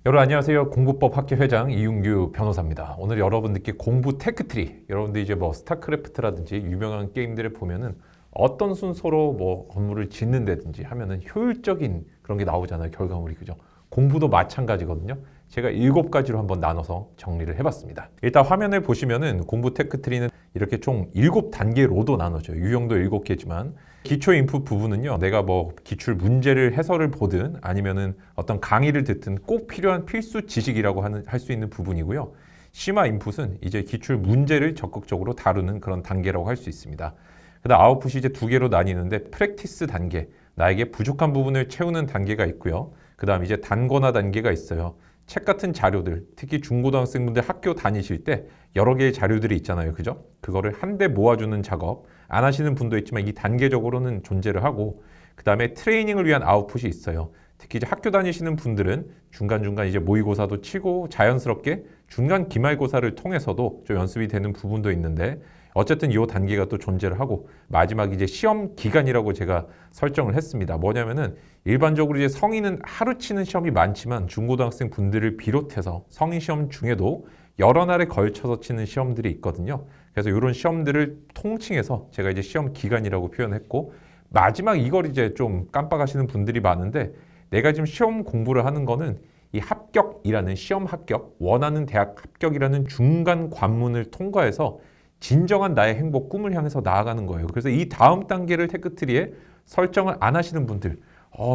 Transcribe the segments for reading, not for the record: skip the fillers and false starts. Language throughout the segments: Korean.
여러분 안녕하세요. 공부법 학회 회장 이윤규 변호사입니다. 오늘 여러분들께 공부 테크트리, 여러분들 이제 뭐 스타크래프트라든지 유명한 게임들을 보면은 어떤 순서로 뭐 건물을 짓는다든지 하면은 효율적인 그런 게 나오잖아요. 결과물이. 그죠? 공부도 마찬가지거든요. 제가 7가지로 한번 나눠서 정리를 해봤습니다. 일단 화면을 보시면은 공부 테크트리는 이렇게 총 7단계로도 나눠져요. 유형도 7개지만 기초 인풋 부분은요, 내가 뭐 기출 문제를 해설을 보든 아니면은 어떤 강의를 듣든 꼭 필요한 필수 지식이라고 할 수 있는 부분이고요. 심화 인풋은 이제 기출 문제를 적극적으로 다루는 그런 단계라고 할 수 있습니다. 그다음 아웃풋이 이제 2개로 나뉘는데 프랙티스 단계, 나에게 부족한 부분을 채우는 단계가 있고요. 그다음 이제 단권화 단계가 있어요. 책 같은 자료들, 특히 중고등학생분들 학교 다니실 때 여러 개의 자료들이 있잖아요. 그죠? 그거를 한데 모아주는 작업, 안 하시는 분도 있지만 이 단계적으로는 존재를 하고, 그 다음에 트레이닝을 위한 아웃풋이 있어요. 특히 이제 학교 다니시는 분들은 중간중간 이제 모의고사도 치고 자연스럽게 중간 기말고사를 통해서도 좀 연습이 되는 부분도 있는데, 어쨌든 이 단계가 또 존재를 하고, 마지막 이제 시험 기간이라고 제가 설정을 했습니다. 뭐냐면은 일반적으로 이제 성인은 하루 치는 시험이 많지만 중고등학생 분들을 비롯해서 성인 시험 중에도 여러 날에 걸쳐서 치는 시험들이 있거든요. 그래서 이런 시험들을 통칭해서 제가 이제 시험 기간이라고 표현했고, 마지막 이걸 이제 좀 깜빡하시는 분들이 많은데, 내가 지금 시험 공부를 하는 거는 이 합격이라는 시험 합격, 원하는 대학 합격이라는 중간 관문을 통과해서 진정한 나의 행복, 꿈을 향해서 나아가는 거예요. 그래서 이 다음 단계를 테크트리에 설정을 안 하시는 분들,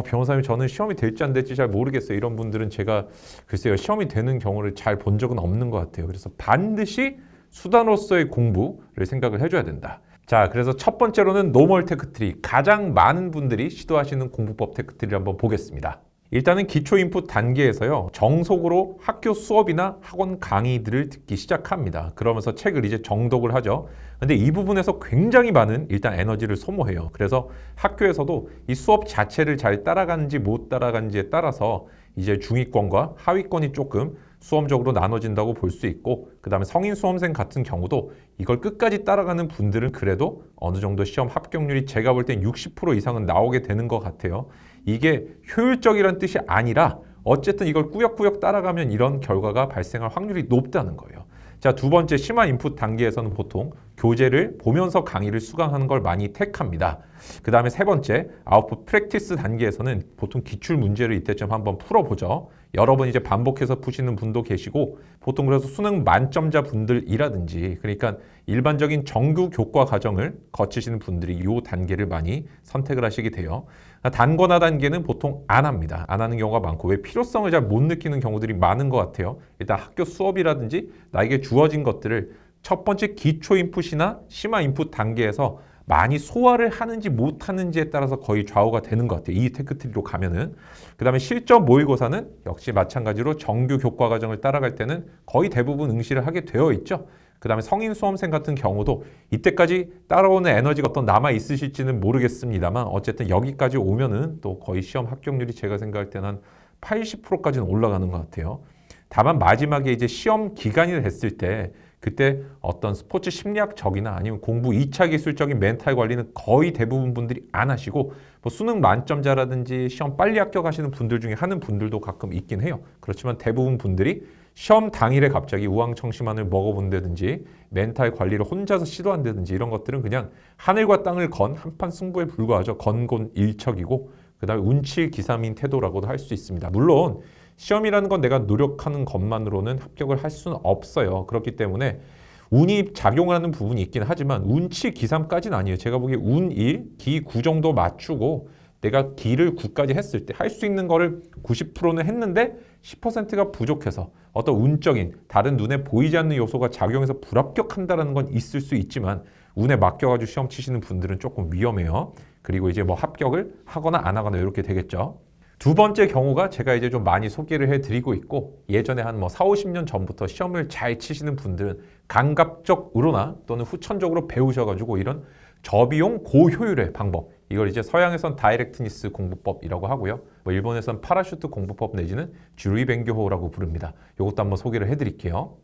변호사님 저는 시험이 될지 안 될지 잘 모르겠어요. 이런 분들은 제가 글쎄요, 시험이 되는 경우를 잘 본 적은 없는 것 같아요. 그래서 반드시 수단으로서의 공부를 생각을 해줘야 된다. 자, 그래서 첫 번째로는 노멀 테크트리, 가장 많은 분들이 시도하시는 공부법 테크트리를 한번 보겠습니다. 일단은 기초 인풋 단계에서요, 정석으로 학교 수업이나 학원 강의들을 듣기 시작합니다. 그러면서 책을 이제 정독을 하죠. 근데 이 부분에서 굉장히 많은 일단 에너지를 소모해요. 그래서 학교에서도 이 수업 자체를 잘 따라가는지 못 따라가는지에 따라서 이제 중위권과 하위권이 조금 수험적으로 나눠진다고 볼 수 있고, 그 다음에 성인 수험생 같은 경우도 이걸 끝까지 따라가는 분들은 그래도 어느 정도 시험 합격률이 제가 볼 땐 60% 이상은 나오게 되는 것 같아요. 이게 효율적이라는 뜻이 아니라 어쨌든 이걸 꾸역꾸역 따라가면 이런 결과가 발생할 확률이 높다는 거예요. 자, 두 번째 심화 인풋 단계에서는 보통 교재를 보면서 강의를 수강하는 걸 많이 택합니다. 그 다음에 세 번째 아웃풋 프랙티스 단계에서는 보통 기출 문제를 이때쯤 한번 풀어보죠. 여러 번 이제 반복해서 푸시는 분도 계시고, 보통 그래서 수능 만점자 분들이라든지, 그러니까 일반적인 정규 교과 과정을 거치시는 분들이 이 단계를 많이 선택을 하시게 돼요. 단권화 단계는 보통 안 합니다. 안 하는 경우가 많고, 왜 필요성을 잘 못 느끼는 경우들이 많은 것 같아요. 일단 학교 수업이라든지 나에게 주어진 것들을 첫 번째 기초 인풋이나 심화 인풋 단계에서 많이 소화를 하는지 못하는지에 따라서 거의 좌우가 되는 것 같아요. 이 테크트리로 가면은. 그 다음에 실전 모의고사는 역시 마찬가지로 정규 교과 과정을 따라갈 때는 거의 대부분 응시를 하게 되어 있죠. 그 다음에 성인 수험생 같은 경우도 이때까지 따라오는 에너지가 어떤 남아 있으실지는 모르겠습니다만, 어쨌든 여기까지 오면은 또 거의 시험 합격률이 제가 생각할 때는 한 80%까지는 올라가는 것 같아요. 다만 마지막에 이제 시험 기간이 됐을 때 그때 어떤 스포츠 심리학적이나 아니면 공부 2차 기술적인 멘탈 관리는 거의 대부분 분들이 안 하시고, 뭐 수능 만점자라든지 시험 빨리 합격하시는 분들 중에 하는 분들도 가끔 있긴 해요. 그렇지만 대부분 분들이 시험 당일에 갑자기 우황청심환을 먹어본다든지 멘탈 관리를 혼자서 시도한다든지 이런 것들은 그냥 하늘과 땅을 건 한판 승부에 불과하죠. 건곤일척이고, 그 다음에 운칠기삼인 태도라고도 할 수 있습니다. 물론 시험이라는 건 내가 노력하는 것만으로는 합격을 할 수는 없어요. 그렇기 때문에 운이 작용하는 부분이 있긴 하지만 운치 기삼까지는 아니에요. 제가 보기에 운 1, 기 9 정도 맞추고 내가 기를 9까지 했을 때 할 수 있는 거를 90%는 했는데 10%가 부족해서 어떤 운적인 다른 눈에 보이지 않는 요소가 작용해서 불합격한다는 건 있을 수 있지만, 운에 맡겨가지고 시험 치시는 분들은 조금 위험해요. 그리고 이제 뭐 합격을 하거나 안 하거나 이렇게 되겠죠. 두 번째 경우가 제가 이제 좀 많이 소개를 해드리고 있고, 예전에 한 뭐 4, 50년 전부터 시험을 잘 치시는 분들은 감각적으로나 또는 후천적으로 배우셔가지고 이런 저비용 고효율의 방법, 이걸 이제 서양에선 다이렉트니스 공부법이라고 하고요. 뭐 일본에선 파라슈트 공부법 내지는 주리벤교호라고 부릅니다. 이것도 한번 소개를 해드릴게요.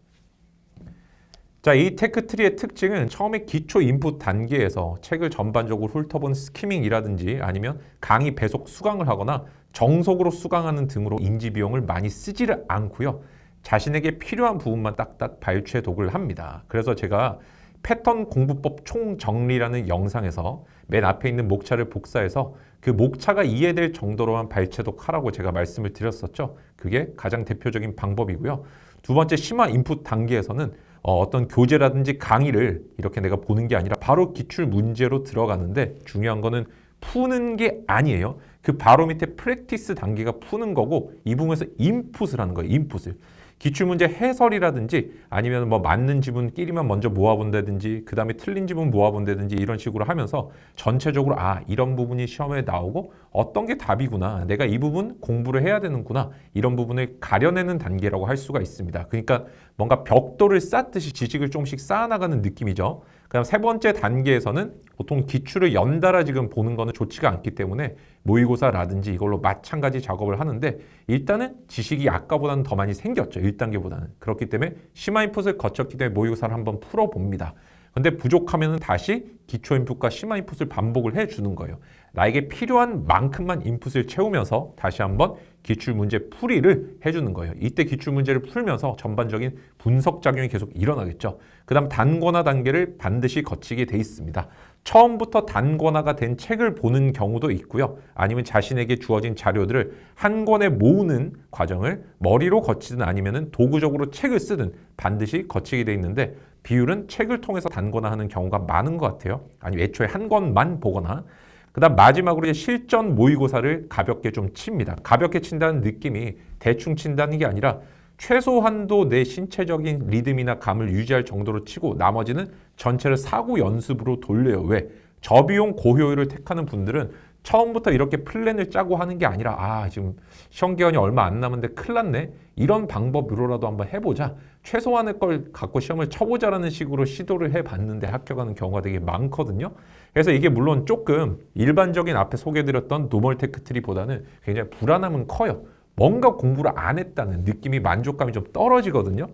자, 이 테크트리의 특징은 처음에 기초 인풋 단계에서 책을 전반적으로 훑어본 스키밍이라든지 아니면 강의 배속 수강을 하거나 정석으로 수강하는 등으로 인지 비용을 많이 쓰지를 않고요. 자신에게 필요한 부분만 딱딱 발췌 독을 합니다. 그래서 제가 패턴 공부법 총정리라는 영상에서 맨 앞에 있는 목차를 복사해서 그 목차가 이해될 정도로만 발췌독하라고 제가 말씀을 드렸었죠. 그게 가장 대표적인 방법이고요. 두 번째 심화 인풋 단계에서는 어떤 교재라든지 강의를 이렇게 내가 보는 게 아니라 바로 기출 문제로 들어가는데 중요한 거는 푸는 게 아니에요. 그 바로 밑에 프랙티스 단계가 푸는 거고 이 부분에서 인풋을 하는 거예요. 인풋을. 기출문제 해설이라든지 아니면 뭐 맞는 지문끼리만 먼저 모아본다든지 그 다음에 틀린 지문 모아본다든지 이런 식으로 하면서 전체적으로 이런 부분이 시험에 나오고 어떤 게 답이구나. 내가 이 부분 공부를 해야 되는구나. 이런 부분을 가려내는 단계라고 할 수가 있습니다. 그러니까 뭔가 벽돌을 쌓듯이 지식을 조금씩 쌓아나가는 느낌이죠. 그다음 세 번째 단계에서는 보통 기출을 연달아 지금 보는 거는 좋지가 않기 때문에 모의고사라든지 이걸로 마찬가지 작업을 하는데 일단은 지식이 아까보다는 더 많이 생겼죠. 1단계보다는. 그렇기 때문에 심화 인풋을 거쳤기 때문에 모의고사를 한번 풀어봅니다. 근데 부족하면 다시 기초 인풋과 심화 인풋을 반복을 해주는 거예요. 나에게 필요한 만큼만 인풋을 채우면서 다시 한번 기출문제 풀이를 해주는 거예요. 이때 기출문제를 풀면서 전반적인 분석작용이 계속 일어나겠죠. 그 다음 단권화 단계를 반드시 거치게 돼 있습니다. 처음부터 단권화가 된 책을 보는 경우도 있고요. 아니면 자신에게 주어진 자료들을 한 권에 모으는 과정을 머리로 거치든 아니면 도구적으로 책을 쓰든 반드시 거치게 돼 있는데 비율은 책을 통해서 단권화하는 경우가 많은 것 같아요. 아니면 애초에 한 권만 보거나 그 다음 마지막으로 이제 실전 모의고사를 가볍게 좀 칩니다. 가볍게 친다는 느낌이 대충 친다는 게 아니라 최소한도 내 신체적인 리듬이나 감을 유지할 정도로 치고 나머지는 전체를 사고 연습으로 돌려요. 왜? 저비용 고효율을 택하는 분들은 처음부터 이렇게 플랜을 짜고 하는 게 아니라 지금 시험 기간이 얼마 안 남은데 큰일 났네. 이런 방법으로라도 한번 해보자. 최소한의 걸 갖고 시험을 쳐보자라는 식으로 시도를 해봤는데 합격하는 경우가 되게 많거든요. 그래서 이게 물론 조금 일반적인 앞에 소개해드렸던 노멀 테크트리보다는 굉장히 불안함은 커요. 뭔가 공부를 안 했다는 느낌이 만족감이 좀 떨어지거든요.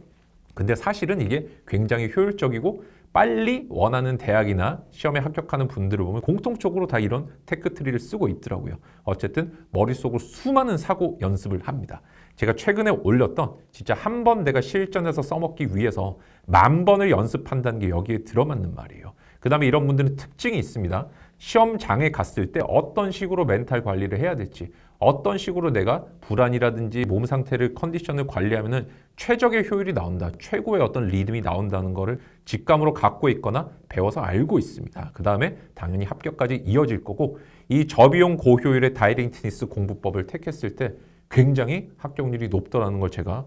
근데 사실은 이게 굉장히 효율적이고 빨리 원하는 대학이나 시험에 합격하는 분들을 보면 공통적으로 다 이런 테크트리를 쓰고 있더라고요. 어쨌든 머릿속으로 수많은 사고 연습을 합니다. 제가 최근에 올렸던 진짜 한 번 내가 실전에서 써먹기 위해서 10,000번을 연습한다는 게 여기에 들어맞는 말이에요. 그 다음에 이런 분들은 특징이 있습니다. 시험장에 갔을 때 어떤 식으로 멘탈 관리를 해야 될지 어떤 식으로 내가 불안이라든지 몸 상태를 컨디션을 관리하면 최적의 효율이 나온다. 최고의 어떤 리듬이 나온다는 거를 직감으로 갖고 있거나 배워서 알고 있습니다. 그 다음에 당연히 합격까지 이어질 거고 이 저비용 고효율의 다이렉트 테니스 공부법을 택했을 때 굉장히 합격률이 높더라는 걸 제가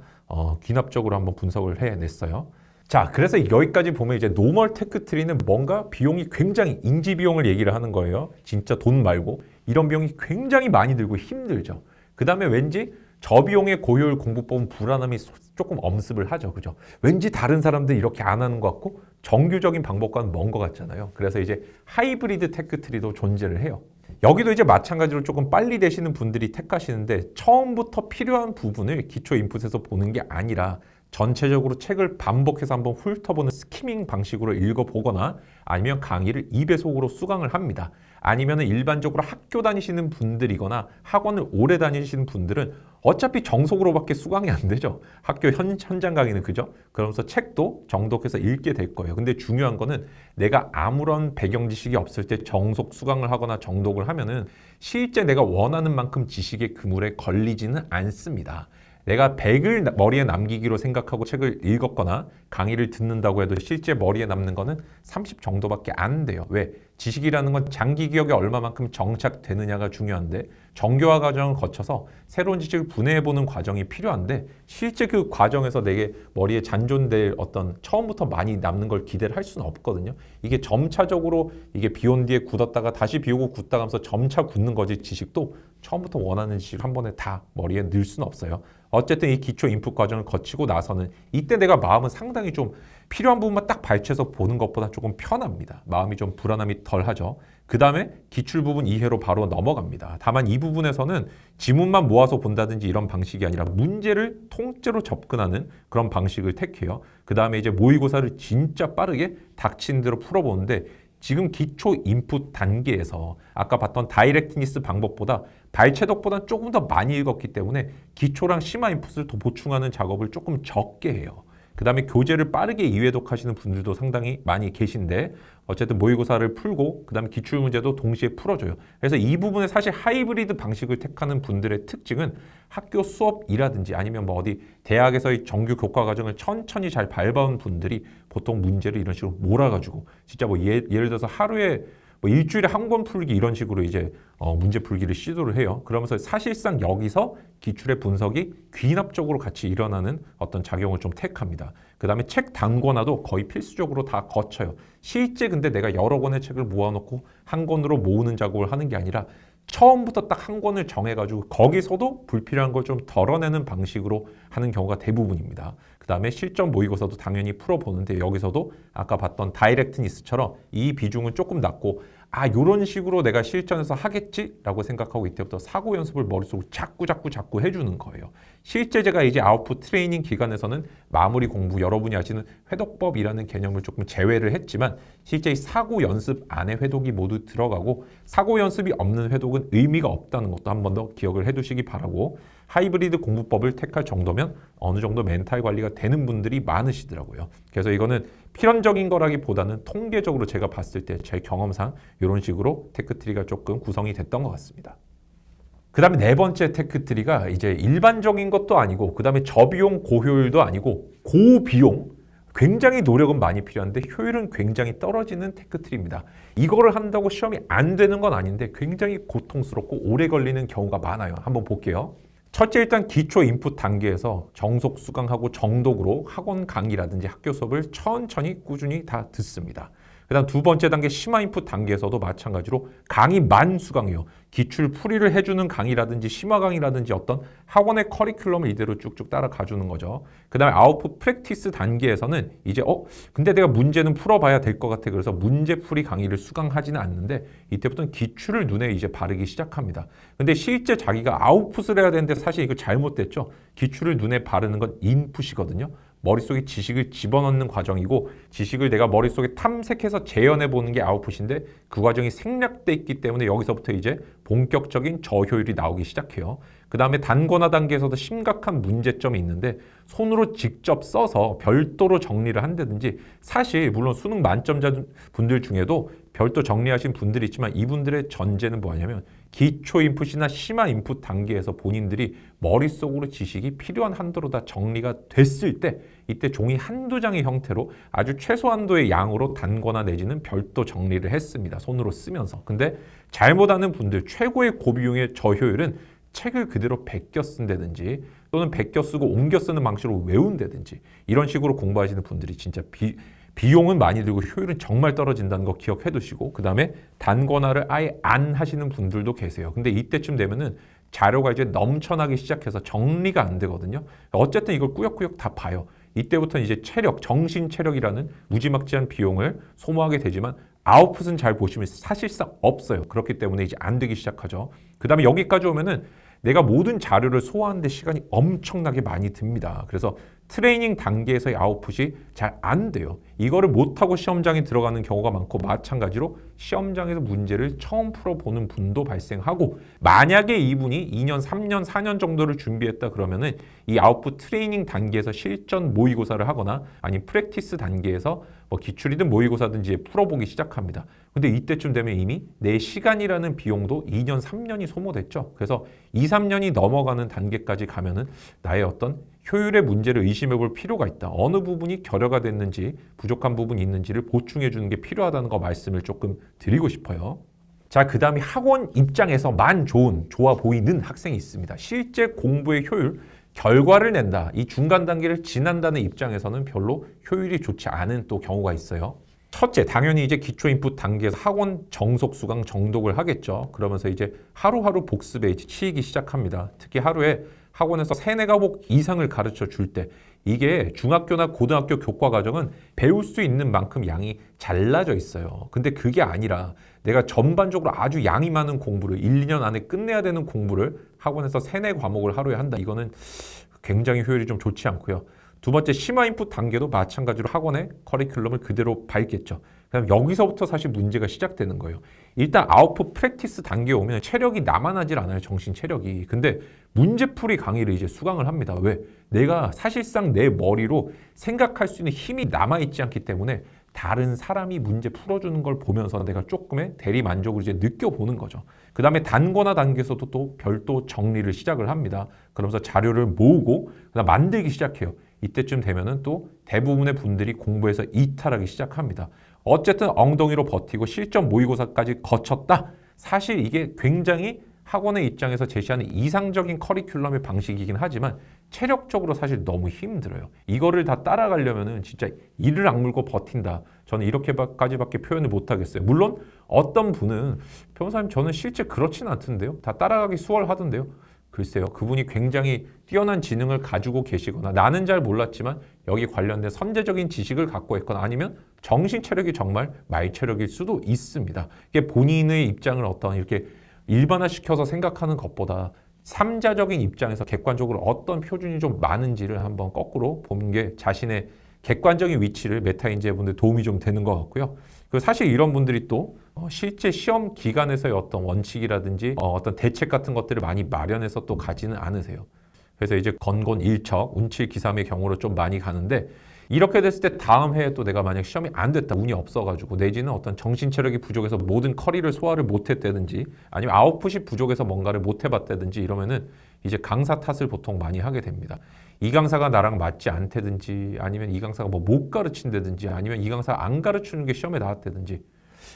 귀납적으로 한번 분석을 해냈어요. 자, 그래서 여기까지 보면 이제 노멀 테크트리는 뭔가 비용이 굉장히 인지 비용을 얘기를 하는 거예요. 진짜 돈 말고 이런 비용이 굉장히 많이 들고 힘들죠. 그 다음에 왠지 저비용의 고효율 공부법은 불안함이 조금 엄습을 하죠. 그죠? 왠지 다른 사람들이 이렇게 안 하는 것 같고 정규적인 방법과는 먼 것 같잖아요. 그래서 이제 하이브리드 테크트리도 존재를 해요. 여기도 이제 마찬가지로 조금 빨리 되시는 분들이 택하시는데 처음부터 필요한 부분을 기초 인풋에서 보는 게 아니라 전체적으로 책을 반복해서 한번 훑어보는 스키밍 방식으로 읽어보거나 아니면 강의를 2배속으로 수강을 합니다. 아니면 일반적으로 학교 다니시는 분들이거나 학원을 오래 다니시는 분들은 어차피 정석으로밖에 수강이 안 되죠. 학교 현장 강의는 그죠? 그러면서 책도 정독해서 읽게 될 거예요. 근데 중요한 거는 내가 아무런 배경 지식이 없을 때 정석 수강을 하거나 정독을 하면은 실제 내가 원하는 만큼 지식의 그물에 걸리지는 않습니다. 내가 100을 머리에 남기기로 생각하고 책을 읽었거나 강의를 듣는다고 해도 실제 머리에 남는 거는 30 정도밖에 안 돼요. 왜? 지식이라는 건 장기 기억에 얼마만큼 정착되느냐가 중요한데 정교화 과정을 거쳐서 새로운 지식을 분해해보는 과정이 필요한데 실제 그 과정에서 내게 머리에 잔존될 어떤 처음부터 많이 남는 걸 기대를 할 수는 없거든요. 이게 점차적으로 이게 비 온 뒤에 굳었다가 다시 비 오고 굳다 가면서 점차 굳는 거지 지식도 처음부터 원하는 지식을 한 번에 다 머리에 넣을 수는 없어요. 어쨌든 이 기초 인풋 과정을 거치고 나서는 이때 내가 마음은 상당히 좀 필요한 부분만 딱 발췌해서 보는 것보다 조금 편합니다. 마음이 좀 불안함이 덜 하죠. 그 다음에 기출 부분 이해로 바로 넘어갑니다. 다만 이 부분에서는 지문만 모아서 본다든지 이런 방식이 아니라 문제를 통째로 접근하는 그런 방식을 택해요. 그 다음에 이제 모의고사를 진짜 빠르게 닥친 대로 풀어보는데 지금 기초 인풋 단계에서 아까 봤던 다이렉트니스 방법보다 발췌독보다 조금 더 많이 읽었기 때문에 기초랑 심화 인풋을 더 보충하는 작업을 조금 적게 해요. 그 다음에 교재를 빠르게 이해독하시는 분들도 상당히 많이 계신데 어쨌든 모의고사를 풀고 그 다음에 기출문제도 동시에 풀어줘요. 그래서 이 부분에 사실 하이브리드 방식을 택하는 분들의 특징은 학교 수업이라든지 아니면 뭐 어디 대학에서의 정규 교과 과정을 천천히 잘 밟아온 분들이 보통 문제를 이런 식으로 몰아가지고 진짜 뭐 예를 들어서 하루에 뭐 일주일에 한 권 풀기 이런 식으로 이제 문제 풀기를 시도를 해요. 그러면서 사실상 여기서 기출의 분석이 귀납적으로 같이 일어나는 어떤 작용을 좀 택합니다. 그 다음에 책 단권화도 거의 필수적으로 다 거쳐요. 실제 근데 내가 여러 권의 책을 모아놓고 한 권으로 모으는 작업을 하는 게 아니라 처음부터 딱 한 권을 정해가지고 거기서도 불필요한 걸 좀 덜어내는 방식으로 하는 경우가 대부분입니다. 그 다음에 실전 모의고사도 당연히 풀어보는데 여기서도 아까 봤던 다이렉트니스처럼 이 비중은 조금 낮고 요런 식으로 내가 실전에서 하겠지라고 생각하고 이때부터 사고 연습을 머릿속으로 자꾸 해주는 거예요. 실제 제가 이제 아웃풋 트레이닝 기간에서는 마무리 공부 여러분이 아시는 회독법이라는 개념을 조금 제외를 했지만 실제 이 사고 연습 안에 회독이 모두 들어가고 사고 연습이 없는 회독은 의미가 없다는 것도 한 번 더 기억을 해두시기 바라고 하이브리드 공부법을 택할 정도면 어느 정도 멘탈 관리가 되는 분들이 많으시더라고요. 그래서 이거는 필연적인 거라기보다는 통계적으로 제가 봤을 때 제 경험상 이런 식으로 테크트리가 조금 구성이 됐던 것 같습니다. 그 다음에 네 번째 테크트리가 이제 일반적인 것도 아니고 그 다음에 저비용 고효율도 아니고 고비용 굉장히 노력은 많이 필요한데 효율은 굉장히 떨어지는 테크트리입니다. 이거를 한다고 시험이 안 되는 건 아닌데 굉장히 고통스럽고 오래 걸리는 경우가 많아요. 한번 볼게요. 첫째 일단 기초 인풋 단계에서 정속 수강하고 정독으로 학원 강의라든지 학교 수업을 천천히 꾸준히 다 듣습니다. 그 다음 두 번째 단계 심화 인풋 단계에서도 마찬가지로 강의만 수강해요. 기출 풀이를 해주는 강의라든지 심화 강의라든지 어떤 학원의 커리큘럼을 이대로 쭉쭉 따라가주는 거죠. 그 다음에 아웃풋 프랙티스 단계에서는 이제 근데 내가 문제는 풀어봐야 될 것 같아. 그래서 문제풀이 강의를 수강하지는 않는데 이때부터는 기출을 눈에 이제 바르기 시작합니다. 근데 실제 자기가 아웃풋을 해야 되는데 사실 이거 잘못됐죠. 기출을 눈에 바르는 건 인풋이거든요. 머릿속에 지식을 집어넣는 과정이고 지식을 내가 머릿속에 탐색해서 재현해보는 게 아웃풋인데 그 과정이 생략돼 있기 때문에 여기서부터 이제 본격적인 저효율이 나오기 시작해요. 그 다음에 단권화 단계에서도 심각한 문제점이 있는데 손으로 직접 써서 별도로 정리를 한다든지 사실 물론 수능 만점자 분들 중에도 별도 정리하신 분들이 있지만 이분들의 전제는 뭐냐면 기초 인풋이나 심화 인풋 단계에서 본인들이 머릿속으로 지식이 필요한 한도로 다 정리가 됐을 때 이때 종이 한두 장의 형태로 아주 최소한도의 양으로 단권화 내지는 별도 정리를 했습니다. 손으로 쓰면서. 근데 잘못하는 분들 최고의 고비용의 저효율은 책을 그대로 베껴 쓴다든지 또는 베껴 쓰고 옮겨 쓰는 방식으로 외운다든지 이런 식으로 공부하시는 분들이 진짜 비용은 많이 들고 효율은 정말 떨어진다는 거 기억해 두시고 그 다음에 단권화를 아예 안 하시는 분들도 계세요. 근데 이때쯤 되면은 자료가 이제 넘쳐나기 시작해서 정리가 안 되거든요. 어쨌든 이걸 꾸역꾸역 다 봐요. 이때부터는 이제 체력, 정신 체력이라는 무지막지한 비용을 소모하게 되지만 아웃풋은 잘 보시면 사실상 없어요. 그렇기 때문에 이제 안 되기 시작하죠. 그 다음에 여기까지 오면은 내가 모든 자료를 소화하는데 시간이 엄청나게 많이 듭니다. 그래서 트레이닝 단계에서의 아웃풋이 잘 안 돼요. 이거를 못하고 시험장에 들어가는 경우가 많고 마찬가지로 시험장에서 문제를 처음 풀어보는 분도 발생하고 만약에 이분이 2년, 3년, 4년 정도를 준비했다 그러면은 이 아웃풋 트레이닝 단계에서 실전 모의고사를 하거나 아니면 프랙티스 단계에서 뭐 기출이든 모의고사든지 풀어보기 시작합니다. 근데 이때쯤 되면 이미 내 시간이라는 비용도 2년, 3년이 소모됐죠. 그래서 2, 3년이 넘어가는 단계까지 가면은 나의 어떤 효율의 문제를 의심해 볼 필요가 있다. 어느 부분이 결여가 됐는지 부족한 부분이 있는지를 보충해 주는 게 필요하다는 거 말씀을 조금 드리고 싶어요. 자, 그 다음에 학원 입장에서만 좋아 보이는 학생이 있습니다. 실제 공부의 효율, 결과를 낸다. 이 중간 단계를 지난다는 입장에서는 별로 효율이 좋지 않은 또 경우가 있어요. 첫째, 당연히 이제 기초 인풋 단계에서 학원 정속 수강 정독을 하겠죠. 그러면서 이제 하루하루 복습에 이제 치이기 시작합니다. 특히 하루에 학원에서 세네 과목 이상을 가르쳐 줄 때 이게 중학교나 고등학교 교과 과정은 배울 수 있는 만큼 양이 잘라져 있어요. 근데 그게 아니라 내가 전반적으로 아주 양이 많은 공부를 1, 2년 안에 끝내야 되는 공부를 학원에서 세네 과목을 하루에 한다. 이거는 굉장히 효율이 좀 좋지 않고요. 두 번째, 심화 인풋 단계도 마찬가지로 학원의 커리큘럼을 그대로 밟겠죠. 그럼 여기서부터 사실 문제가 시작되는 거예요. 일단 아웃풋 프랙티스 단계에 오면 체력이 남아나질 않아요. 정신 체력이. 근데 문제풀이 강의를 이제 수강을 합니다. 왜? 내가 사실상 내 머리로 생각할 수 있는 힘이 남아있지 않기 때문에 다른 사람이 문제 풀어주는 걸 보면서 내가 조금의 대리 만족을 이제 느껴보는 거죠. 그 다음에 단권화 단계에서도 또 별도 정리를 시작을 합니다. 그러면서 자료를 모으고 그다음 만들기 시작해요. 이때쯤 되면은 또 대부분의 분들이 공부에서 이탈하기 시작합니다. 어쨌든 엉덩이로 버티고 실전 모의고사까지 거쳤다. 사실 이게 굉장히 학원의 입장에서 제시하는 이상적인 커리큘럼의 방식이긴 하지만 체력적으로 사실 너무 힘들어요. 이거를 다 따라가려면은 진짜 이를 악물고 버틴다. 저는 이렇게까지밖에 표현을 못 하겠어요. 물론 어떤 분은 변호사님 저는 실제 그렇지는 않던데요. 다 따라가기 수월하던데요. 글쎄요. 그분이 굉장히 뛰어난 지능을 가지고 계시거나 나는 잘 몰랐지만 여기 관련된 선제적인 지식을 갖고 있거나 아니면 정신 체력이 정말 말 체력일 수도 있습니다. 이게 본인의 입장을 어떤 이렇게 일반화시켜서 생각하는 것보다 삼자적인 입장에서 객관적으로 어떤 표준이 좀 많은지를 한번 거꾸로 보는 게 자신의 객관적인 위치를 메타인지해보는 데 도움이 좀 되는 것 같고요. 그리고 사실 이런 분들이 또 실제 시험 기간에서의 어떤 원칙이라든지 어떤 대책 같은 것들을 많이 마련해서 또 가지는 않으세요. 그래서 이제 건곤일척, 운칠기삼의 경우로 좀 많이 가는데 이렇게 됐을 때 다음 해에 또 내가 만약 시험이 안 됐다, 운이 없어가지고 내지는 어떤 정신 체력이 부족해서 모든 커리를 소화를 못했다든지 아니면 아웃풋이 부족해서 뭔가를 못 해봤다든지 이러면은 이제 강사 탓을 보통 많이 하게 됩니다. 이 강사가 나랑 맞지 않다든지 아니면 이 강사가 뭐 못 가르친다든지 아니면 이 강사가 안 가르치는 게 시험에 나왔다든지.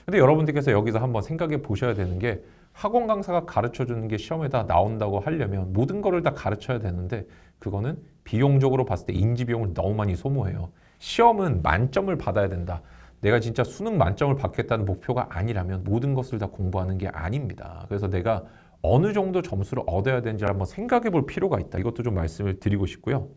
근데 여러분들께서 여기서 한번 생각해 보셔야 되는 게 학원 강사가 가르쳐 주는 게 시험에다 나온다고 하려면 모든 거를 다 가르쳐야 되는데 그거는 비용적으로 봤을 때 인지 비용을 너무 많이 소모해요. 시험은 만점을 받아야 된다. 내가 진짜 수능 만점을 받겠다는 목표가 아니라면 모든 것을 다 공부하는 게 아닙니다. 그래서 내가 어느 정도 점수를 얻어야 되는지 한번 생각해 볼 필요가 있다. 이것도 좀 말씀을 드리고 싶고요.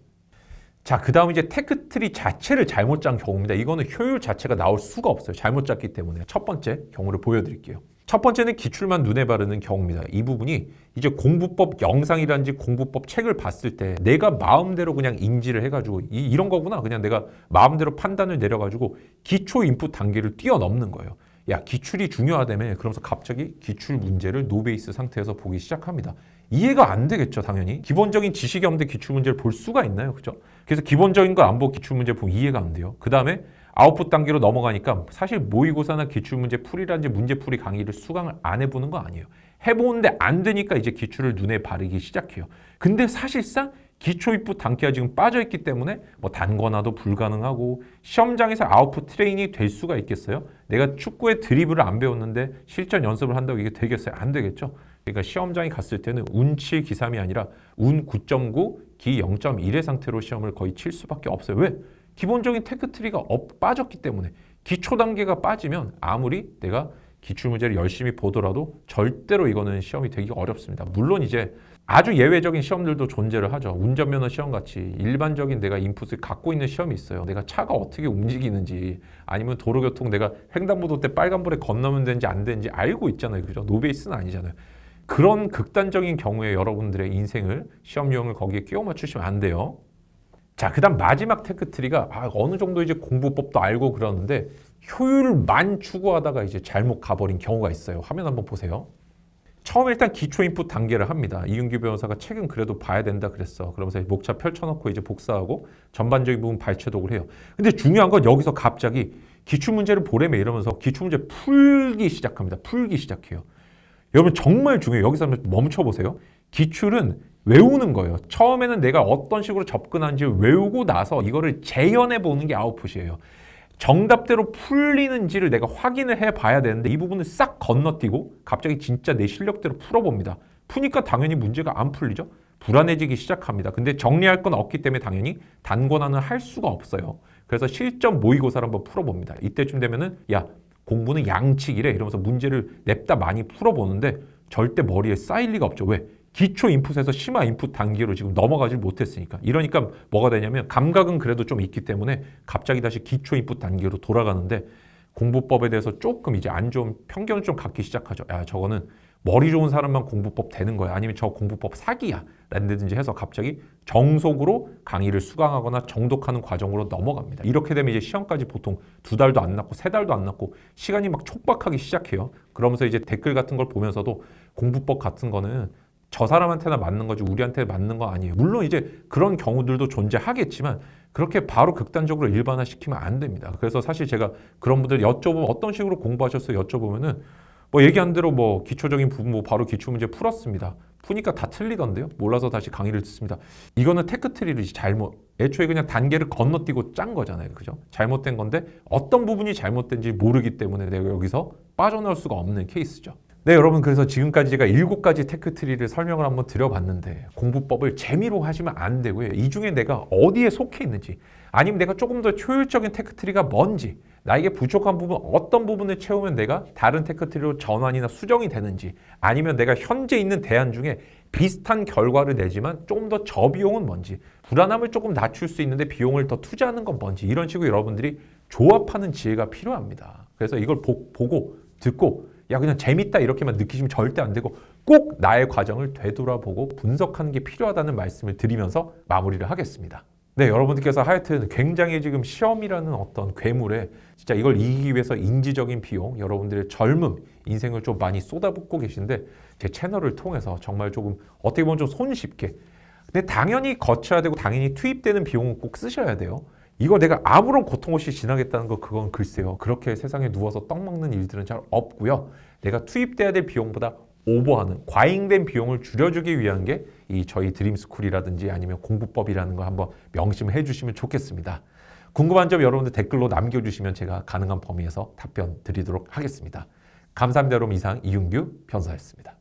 자, 그 다음 이제 테크트리 자체를 잘못 짠 경우입니다. 이거는 효율 자체가 나올 수가 없어요. 잘못 짰기 때문에. 첫 번째 경우를 보여드릴게요. 첫 번째는 기출만 눈에 바르는 경우입니다. 이 부분이 이제 공부법 영상이라든지 공부법 책을 봤을 때 내가 마음대로 그냥 인지를 해가지고 이런 거구나. 그냥 내가 마음대로 판단을 내려가지고 기초 인풋 단계를 뛰어넘는 거예요. 야, 기출이 중요하다며. 그러면서 갑자기 기출 문제를 노베이스 상태에서 보기 시작합니다. 이해가 안 되겠죠, 당연히. 기본적인 지식이 없는데 기출 문제를 볼 수가 있나요? 그죠? 그래서 기본적인 걸 안 보고 기출 문제 보면 이해가 안 돼요. 그 다음에 아웃풋 단계로 넘어가니까 사실 모의고사나 기출문제 풀이라든지 문제풀이 강의를 수강을 안 해보는 거 아니에요. 해보는데 안 되니까 이제 기출을 눈에 바르기 시작해요. 근데 사실상 기초 인풋 단계가 지금 빠져있기 때문에 뭐 단권화도 불가능하고 시험장에서 아웃풋 트레이닝이 될 수가 있겠어요? 내가 축구의 드리블을 안 배웠는데 실전 연습을 한다고 이게 되겠어요? 안 되겠죠? 그러니까 시험장에 갔을 때는 운 7, 기 3이 아니라 운 9.9, 기 0.1의 상태로 시험을 거의 칠 수밖에 없어요. 왜? 기본적인 테크트리가 빠졌기 때문에. 기초 단계가 빠지면 아무리 내가 기출문제를 열심히 보더라도 절대로 이거는 시험이 되기 어렵습니다. 물론 이제 아주 예외적인 시험들도 존재를 하죠. 운전면허 시험 같이 일반적인 내가 인풋을 갖고 있는 시험이 있어요. 내가 차가 어떻게 움직이는지 아니면 도로교통 내가 횡단보도 때 빨간불에 건너면 되는지 안 되는지 알고 있잖아요. 그죠? 노베이스는 아니잖아요. 그런 극단적인 경우에 여러분들의 인생을 시험 유형을 거기에 끼워 맞추시면 안 돼요. 자, 그 다음 마지막 테크트리가 어느 정도 이제 공부법도 알고 그러는데 효율만 추구하다가 이제 잘못 가버린 경우가 있어요. 화면 한번 보세요. 처음에 일단 기초 인풋 단계를 합니다. 이윤규 변호사가 책은 그래도 봐야 된다 그랬어. 그러면서 목차 펼쳐놓고 이제 복사하고 전반적인 부분 발췌독을 해요. 근데 중요한 건 여기서 갑자기 기출문제를 보래매 이러면서 기출문제 풀기 시작합니다. 풀기 시작해요. 여러분 정말 중요해요. 여기서 한번 멈춰보세요. 기출은 외우는 거예요. 처음에는 내가 어떤 식으로 접근하는지 외우고 나서 이거를 재현해 보는 게 아웃풋이에요. 정답대로 풀리는지를 내가 확인을 해봐야 되는데 이 부분을 싹 건너뛰고 갑자기 진짜 내 실력대로 풀어봅니다. 푸니까 당연히 문제가 안 풀리죠. 불안해지기 시작합니다. 근데 정리할 건 없기 때문에 당연히 단권화는 할 수가 없어요. 그래서 실전 모의고사를 한번 풀어봅니다. 이때쯤 되면은 야, 공부는 양칙이래 이러면서 문제를 냅다 많이 풀어보는데 절대 머리에 쌓일 리가 없죠. 왜? 기초 인풋에서 심화 인풋 단계로 지금 넘어가질 못했으니까. 이러니까 뭐가 되냐면 감각은 그래도 좀 있기 때문에 갑자기 다시 기초 인풋 단계로 돌아가는데 공부법에 대해서 조금 이제 안 좋은 편견을 좀 갖기 시작하죠. 야, 저거는 머리 좋은 사람만 공부법 되는 거야. 아니면 저 공부법 사기야. 라든지 해서 갑자기 정속으로 강의를 수강하거나 정독하는 과정으로 넘어갑니다. 이렇게 되면 이제 시험까지 보통 2달도 안 남고 3달도 안 남고 시간이 막 촉박하기 시작해요. 그러면서 이제 댓글 같은 걸 보면서도 공부법 같은 거는 저 사람한테나 맞는 거지 우리한테 맞는 거 아니에요. 물론 이제 그런 경우들도 존재하겠지만 그렇게 바로 극단적으로 일반화시키면 안 됩니다. 그래서 사실 제가 그런 분들 여쭤보면 어떤 식으로 공부하셨어요? 여쭤보면은 뭐 얘기한 대로 뭐 기초적인 부분 뭐 바로 기출 문제 풀었습니다. 푸니까 다 틀리던데요. 몰라서 다시 강의를 듣습니다. 이거는 테크트리를 잘못 애초에 그냥 단계를 건너뛰고 짠 거잖아요. 그죠? 잘못된 건데 어떤 부분이 잘못된지 모르기 때문에 내가 여기서 빠져나올 수가 없는 케이스죠. 네, 여러분 그래서 지금까지 제가 7가지 테크트리를 설명을 한번 드려봤는데 공부법을 재미로 하시면 안 되고요. 이 중에 내가 어디에 속해 있는지 아니면 내가 조금 더 효율적인 테크트리가 뭔지 나에게 부족한 부분 어떤 부분을 채우면 내가 다른 테크트리로 전환이나 수정이 되는지 아니면 내가 현재 있는 대안 중에 비슷한 결과를 내지만 조금 더 저비용은 뭔지 불안함을 조금 낮출 수 있는데 비용을 더 투자하는 건 뭔지 이런 식으로 여러분들이 조합하는 지혜가 필요합니다. 그래서 이걸 보고 듣고 야 그냥 재밌다 이렇게만 느끼시면 절대 안 되고 꼭 나의 과정을 되돌아보고 분석하는 게 필요하다는 말씀을 드리면서 마무리를 하겠습니다. 네, 여러분들께서 하여튼 굉장히 지금 시험이라는 어떤 괴물에 진짜 이걸 이기기 위해서 인지적인 비용, 여러분들의 젊음, 인생을 좀 많이 쏟아붓고 계신데 제 채널을 통해서 정말 조금 어떻게 보면 좀 손쉽게 근데 당연히 거쳐야 되고 당연히 투입되는 비용은 꼭 쓰셔야 돼요. 이거 내가 아무런 고통 없이 지나겠다는 거 그건 글쎄요. 그렇게 세상에 누워서 떡 먹는 일들은 잘 없고요. 내가 투입돼야 될 비용보다 오버하는 과잉된 비용을 줄여주기 위한 게 이 저희 드림스쿨이라든지 아니면 공부법이라는 거 한번 명심해 주시면 좋겠습니다. 궁금한 점 여러분들 댓글로 남겨주시면 제가 가능한 범위에서 답변 드리도록 하겠습니다. 감사합니다. 여러분 이상 이윤규 변호사였습니다.